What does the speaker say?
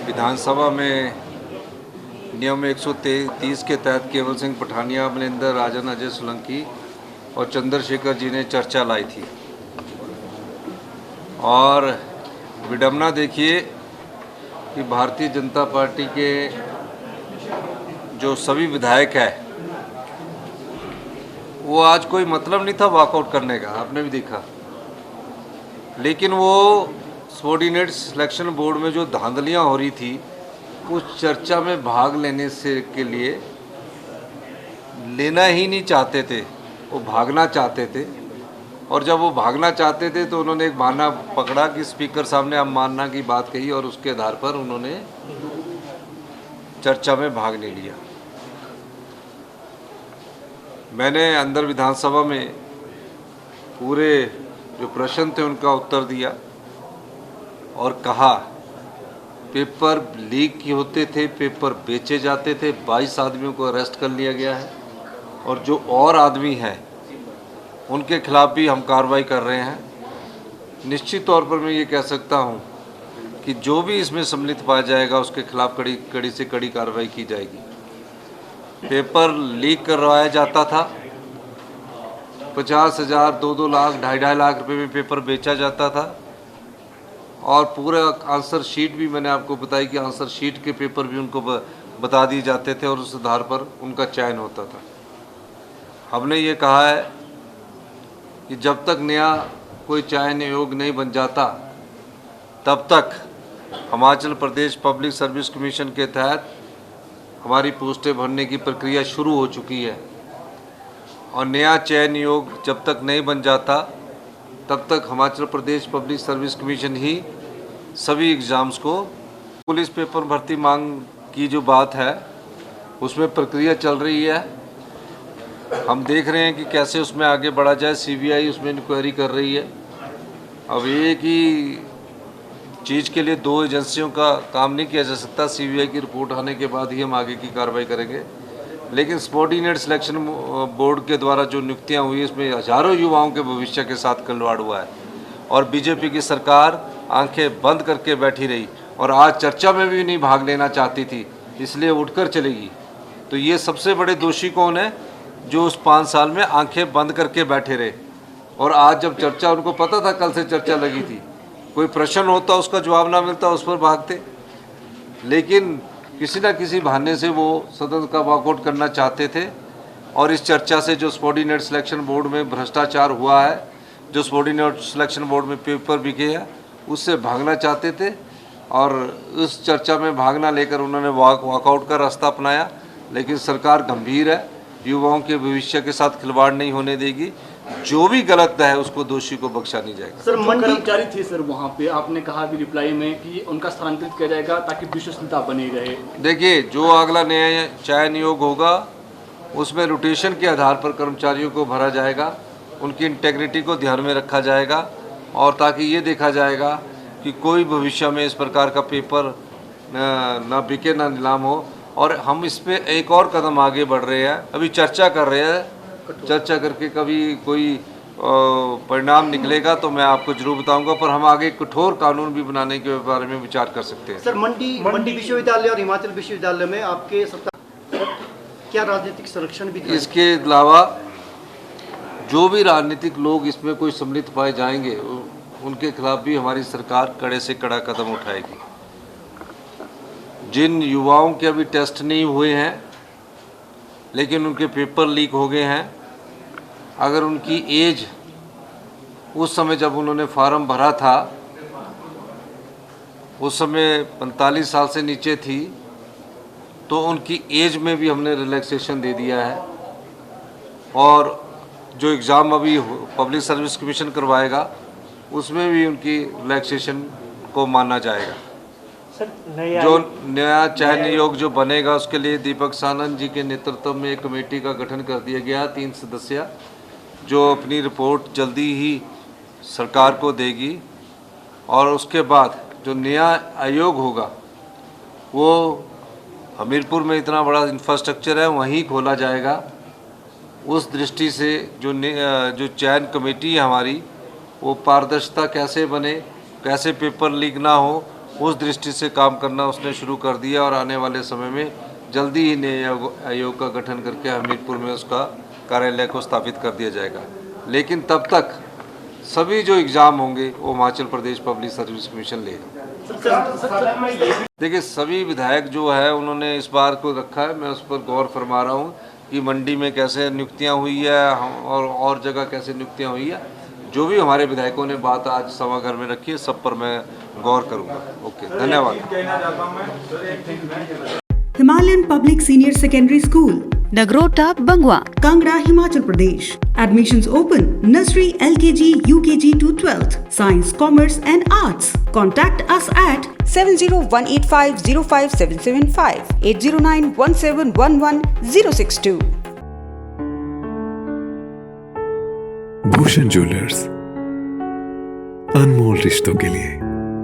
विधानसभा में नियम 130 के तहत केवल सिंह पठानिया, अमरिंदर, राजन, अजय सोलंकी और चंद्रशेखर जी ने चर्चा लाई थी। और विडंबना देखिए कि भारतीय जनता पार्टी के जो सभी विधायक हैं वो आज कोई मतलब नहीं था वॉकआउट करने का, आपने भी देखा। लेकिन वो सबॉर्डिनेट सिलेक्शन बोर्ड में जो धांधलियां हो रही थी उस चर्चा में भाग लेने से के लिए लेना ही नहीं चाहते थे, वो भागना चाहते थे। और जब वो भागना चाहते थे तो उन्होंने एक बहाना पकड़ा कि स्पीकर साहब ने अवमानना की बात कही और उसके आधार पर उन्होंने चर्चा में भाग नहीं लिया। मैंने अंदर विधानसभा में पूरे जो प्रश्न थे उनका उत्तर दिया और कहा पेपर लीक होते थे, पेपर बेचे जाते थे, 22 आदमियों को अरेस्ट कर लिया गया है और जो और आदमी हैं उनके खिलाफ भी हम कार्रवाई कर रहे हैं। निश्चित तौर पर मैं ये कह सकता हूँ कि जो भी इसमें सम्मिलित पाया जाएगा उसके खिलाफ कड़ी से कड़ी कार्रवाई की जाएगी। पेपर लीक करवाया जाता था, 50,000, 2-2 लाख, 2.5 लाख रुपए में पेपर बेचा जाता था और पूरा आंसर शीट भी मैंने आपको बताई कि आंसर शीट के पेपर भी उनको बता दिए जाते थे और उस आधार पर उनका चयन होता था। हमने ये कहा है कि जब तक नया कोई चयन योग्य नहीं बन जाता तब तक Himachal Pradesh public service commission के तहत हमारी पोस्टें भरने की प्रक्रिया शुरू हो चुकी है और नया चयन योग्य जब तक नहीं बन जाता तब तक Himachal Pradesh public service commission ही सभी एग्ज़ाम्स को। पुलिस पेपर भर्ती मांग की जो बात है उसमें प्रक्रिया चल रही है, हम देख रहे हैं कि कैसे उसमें आगे बढ़ा जाए। सीबीआई उसमें इंक्वायरी कर रही है। अब एक ही चीज़ के लिए 2 एजेंसियों का काम नहीं किया जा सकता, सीबीआई की रिपोर्ट आने के बाद ही हम आगे की कार्रवाई करेंगे। लेकिन सबॉर्डिनेट सिलेक्शन बोर्ड के द्वारा जो नियुक्तियां हुई इसमें हजारों युवाओं के भविष्य के साथ खिलवाड़ हुआ है और बीजेपी की सरकार आंखें बंद करके बैठी रही और आज चर्चा में भी नहीं भाग लेना चाहती थी, इसलिए उठकर चलेगी। तो ये सबसे बड़े दोषी कौन है? जो उस 5 साल में आंखें बंद करके बैठे रहे और आज जब चर्चा, उनको पता था कल से चर्चा लगी थी, कोई प्रश्न होता उसका जवाब ना मिलता उस पर भागते। लेकिन किसी न किसी बहाने से वो सदन का वॉकआउट करना चाहते थे और इस चर्चा से जो सबॉर्डिनेट सिलेक्शन बोर्ड में भ्रष्टाचार हुआ है, जो सबॉर्डिनेट सिलेक्शन बोर्ड में पेपर बिके हैं, उससे भागना चाहते थे और उस चर्चा में भागना लेकर उन्होंने वॉकआउट का रास्ता अपनाया। लेकिन सरकार गंभीर है, युवाओं के भविष्य के साथ खिलवाड़ नहीं होने देगी। जो भी गलत है उसको दोषी को बख्शा नहीं जाएगा। सर, कर्मचारी थे सर वहाँ पे, आपने कहा भी रिप्लाई में कि उनका स्थानांतरित किया जाएगा ताकि विश्वसनीयता बनी रहे। देखिए, जो अगला नया चयन योग होगा उसमें रोटेशन के आधार पर कर्मचारियों को भरा जाएगा, उनकी इंटेग्रिटी को ध्यान में रखा जाएगा और ताकि ये देखा जाएगा कि कोई भविष्य में इस प्रकार का पेपर ना बिके ना नीलाम हो। और हम इस पे एक और कदम आगे बढ़ रहे हैं, अभी चर्चा कर रहे हैं, चर्चा करके कभी कोई परिणाम निकलेगा तो मैं आपको जरूर बताऊंगा, पर हम आगे कठोर कानून भी बनाने के बारे में विचार कर सकते हैं। सर, मंडी विश्वविद्यालय और हिमाचल विश्वविद्यालय में आपके क्या राजनीतिक संरक्षण भी? इसके अलावा जो भी राजनीतिक लोग इसमें कोई सम्मिलित पाए जाएंगे उनके खिलाफ भी हमारी सरकार कड़े से कड़ा कदम उठाएगी। जिन युवाओं के अभी टेस्ट नहीं हुए हैं लेकिन उनके पेपर लीक हो गए हैं, अगर उनकी एज उस समय जब उन्होंने फॉर्म भरा था उस समय 45 साल से नीचे थी तो उनकी एज में भी हमने रिलैक्सेशन दे दिया है और जो एग्ज़ाम अभी पब्लिक सर्विस कमीशन करवाएगा उसमें भी उनकी रिलैक्सेशन को माना जाएगा। जो नया चयन योग जो बनेगा उसके लिए दीपक सानंद जी के नेतृत्व में एक कमेटी का गठन कर दिया गया, 3 सदस्य, जो अपनी रिपोर्ट जल्दी ही सरकार को देगी और उसके बाद जो नया आयोग होगा वो हमीरपुर में इतना बड़ा इंफ्रास्ट्रक्चर है वहीं खोला जाएगा। उस दृष्टि से जो चयन कमेटी है हमारी, वो पारदर्शिता कैसे बने, कैसे पेपर लीक ना हो, उस दृष्टि से काम करना उसने शुरू कर दिया और आने वाले समय में जल्दी ही नए आयोग का गठन करके हमीरपुर में उसका कार्यालय को स्थापित कर दिया जाएगा। लेकिन तब तक सभी जो एग्ज़ाम होंगे वो Himachal Pradesh public service commission लेगा। देखिए, सभी विधायक जो है उन्होंने इस बार को रखा है, मैं उस पर गौर फरमा रहा हूँ कि मंडी में कैसे नियुक्तियाँ हुई है और जगह कैसे नियुक्तियाँ हुई है। जो भी हमारे विधायकों ने बात आज सभागार में रखी है, सब पर मैं गौर करूँगा। ओके, धन्यवाद। Himalayan Public Senior Secondary School, Nagrota, Bangwa, Kangra, Himachal Pradesh. Admissions open. Nursery, LKG, UKG to 12th. Science, Commerce and Arts. Contact us at 7018505775, 80917111062. Bhushan jewellers, अनमोल रिश्तों के लिए।